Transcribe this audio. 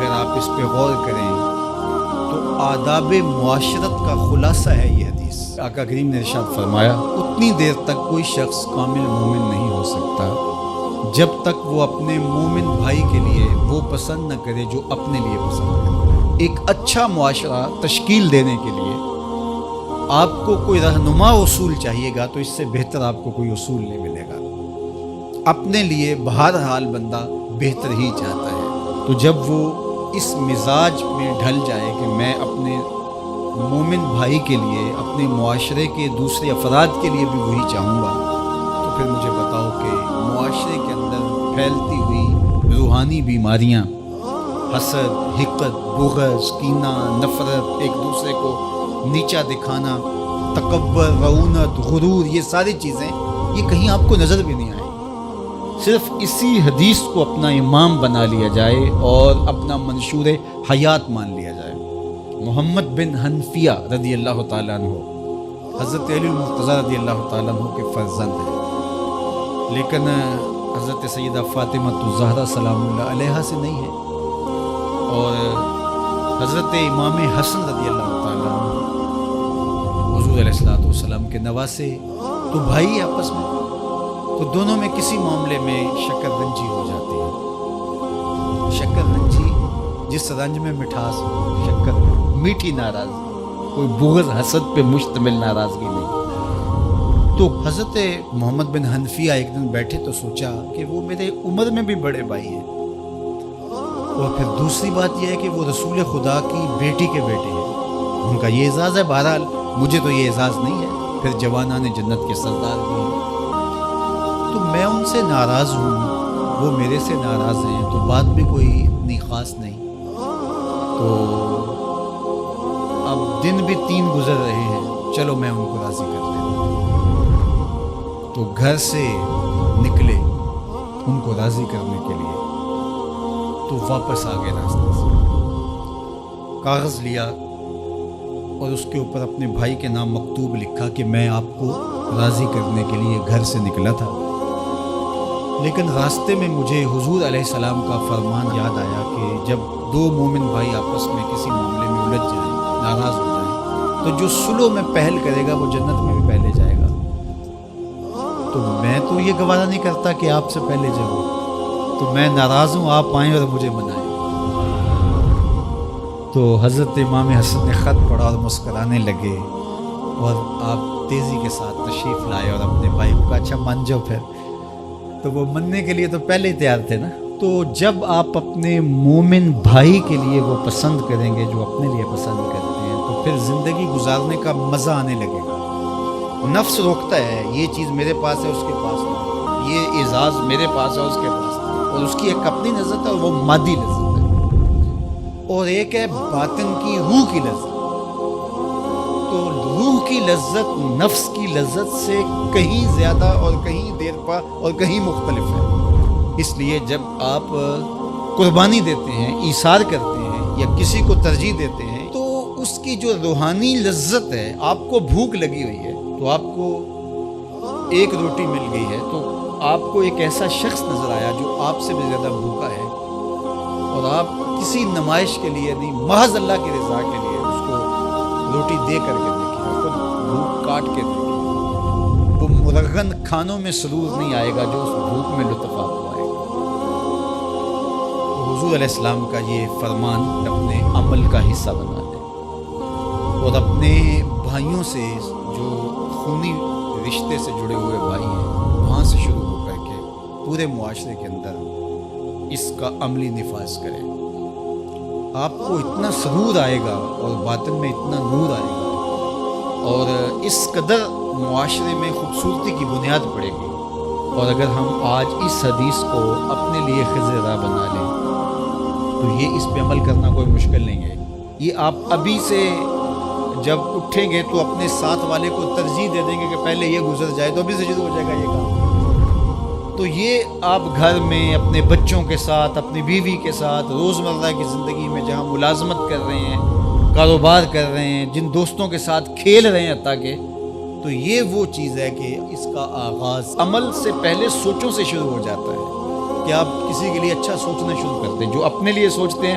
اگر آپ اس پہ غور کریں تو آداب معاشرت کا خلاصہ ہے یہ حدیث۔ آقا کریم نے ارشاد فرمایا اتنی دیر تک کوئی شخص کامل مومن نہیں ہو سکتا جب تک وہ اپنے مومن بھائی کے لیے وہ پسند نہ کرے جو اپنے لیے پسند کرے۔ ایک اچھا معاشرہ تشکیل دینے کے لیے آپ کو کوئی رہنما اصول چاہیے گا تو اس سے بہتر آپ کو کوئی اصول نہیں ملے گا۔ اپنے لیے بہرحال بندہ بہتر ہی چاہتا ہے، تو جب وہ اس مزاج میں ڈھل جائے کہ میں اپنے مومن بھائی کے لیے، اپنے معاشرے کے دوسرے افراد کے لیے بھی وہی چاہوں گا، تو پھر مجھے بتاؤ کہ معاشرے کے اندر پھیلتی ہوئی روحانی بیماریاں، حسد، حقد، بغض، کینہ، نفرت، ایک دوسرے کو نیچا دکھانا، تکبر، رعونت، غرور، یہ ساری چیزیں یہ کہیں آپ کو نظر بھی نہیں آئیں۔ صرف اسی حدیث کو اپنا امام بنا لیا جائے اور اپنا منشور حیات مان لیا جائے۔ محمد بن حنفیہ رضی اللہ تعالیٰ عنہ حضرت علی المرتضیٰ رضی اللہ تعالیٰ عنہ کے فرزند ہیں، لیکن حضرت سیدہ فاطمہ الزہرا سلام اللہ علیہا سے نہیں ہے، اور حضرت امام حسن رضی اللہ تعالیٰ عنہ حضور علیہ السلام کے نواسے، تو بھائی آپس میں، تو دونوں میں کسی معاملے میں شکر رنجی ہو جاتی ہے۔ شکر رنجی، جس رنج میں مٹھاس ہو، شکر میٹھی ناراضگی، کوئی بغض حسد پہ مشتمل ناراضگی نہیں۔ تو حضرت محمد بن حنفیہ ایک دن بیٹھے تو سوچا کہ وہ میرے عمر میں بھی بڑے بھائی ہیں، اور پھر دوسری بات یہ ہے کہ وہ رسول خدا کی بیٹی کے بیٹے ہیں، ان کا یہ اعزاز ہے، بہرحال مجھے تو یہ اعزاز نہیں ہے، پھر جوانان جنت کے سردار بھی ہیں، تو میں ان سے ناراض ہوں، وہ میرے سے ناراض ہیں، تو بات بھی کوئی اتنی خاص نہیں۔ تو اب دن بھی 3 گزر رہے ہیں، چلو میں ان کو راضی کر لیتا ہوں۔ تو گھر سے نکلے ان کو راضی کرنے کے لیے، تو واپس آ گئے راستے سے، کاغذ لیا اور اس کے اوپر اپنے بھائی کے نام مکتوب لکھا کہ میں آپ کو راضی کرنے کے لیے گھر سے نکلا تھا، لیکن راستے میں مجھے حضور علیہ السلام کا فرمان یاد آیا کہ جب 2 مومن بھائی آپس میں کسی معاملے میں الجھ جائیں، ناراض ہو جائیں، تو جو صلح میں پہل کرے گا وہ جنت میں بھی پہلے جائے گا۔ تو میں تو یہ گوارا نہیں کرتا کہ آپ سے پہلے جاؤں، تو میں ناراض ہوں، آپ آئیں اور مجھے منائیں۔ تو حضرت امام حسن نے خط پڑھا اور مسکرانے لگے، اور آپ تیزی کے ساتھ تشریف لائے اور اپنے بھائی کو کہا اچھا مان جاؤ پھر۔ تو وہ مننے کے لیے تو پہلے ہی تیار تھے نا۔ تو جب آپ اپنے مومن بھائی کے لیے وہ پسند کریں گے جو اپنے لیے پسند کرتے ہیں، تو پھر زندگی گزارنے کا مزہ آنے لگے گا۔ نفس روکتا ہے یہ چیز میرے پاس ہے اس کے پاس نہیں، یہ اعزاز میرے پاس ہے اس کے پاس نہیں، اور اس کی ایک اپنی لذت ہے اور وہ مادی لذت ہے، اور ایک ہے باطن کی روح کی لذت۔ تو روح کی لذت نفس کی لذت سے کہیں زیادہ اور کہیں دیر پا اور کہیں مختلف ہے۔ اس لیے جب آپ قربانی دیتے ہیں، ایثار کرتے ہیں، یا کسی کو ترجیح دیتے ہیں، تو اس کی جو روحانی لذت ہے، آپ کو بھوک لگی ہوئی ہے تو آپ کو ایک روٹی مل گئی ہے، تو آپ کو ایک ایسا شخص نظر آیا جو آپ سے بھی زیادہ بھوکا ہے، اور آپ کسی نمائش کے لیے نہیں، محض اللہ کی رضا کے لیے اس کو روٹی دے کر کے دیکھیں، خود بھوک کاٹ کے دیکھیں، وہ مرغن کھانوں میں سرور نہیں آئے گا جو اس بھوک میں لطف آپ کو آئے گا۔ تو حضور علیہ السلام کا یہ فرمان اپنے عمل کا حصہ بنا لیں، اور اپنے بھائیوں سے جو خونی رشتے سے جڑے ہوئے بھائی ہیں، وہاں سے شروع ہو کر کے پورے معاشرے کے اندر اس کا عملی نفاذ کریں۔ آپ کو اتنا سرور آئے گا اور باطن میں اتنا نور آئے گا، اور اس قدر معاشرے میں خوبصورتی کی بنیاد پڑے گی۔ اور اگر ہم آج اس حدیث کو اپنے لیے خضر راہ بنا لیں تو یہ اس پہ عمل کرنا کوئی مشکل نہیں ہے۔ یہ آپ ابھی سے جب اٹھیں گے تو اپنے ساتھ والے کو ترجیح دے دیں گے کہ پہلے یہ گزر جائے، تو ابھی سے شروع ہو جائے گا یہ کام۔ تو یہ آپ گھر میں اپنے بچوں کے ساتھ، اپنی بیوی کے ساتھ، روزمرہ کی زندگی میں جہاں ملازمت کر رہے ہیں، کاروبار کر رہے ہیں، جن دوستوں کے ساتھ کھیل رہے ہیں حتیٰ کہ، تو یہ وہ چیز ہے کہ اس کا آغاز عمل سے پہلے سوچوں سے شروع ہو جاتا ہے، کہ آپ کسی کے لیے اچھا سوچنا شروع کرتے ہیں، جو اپنے لیے سوچتے ہیں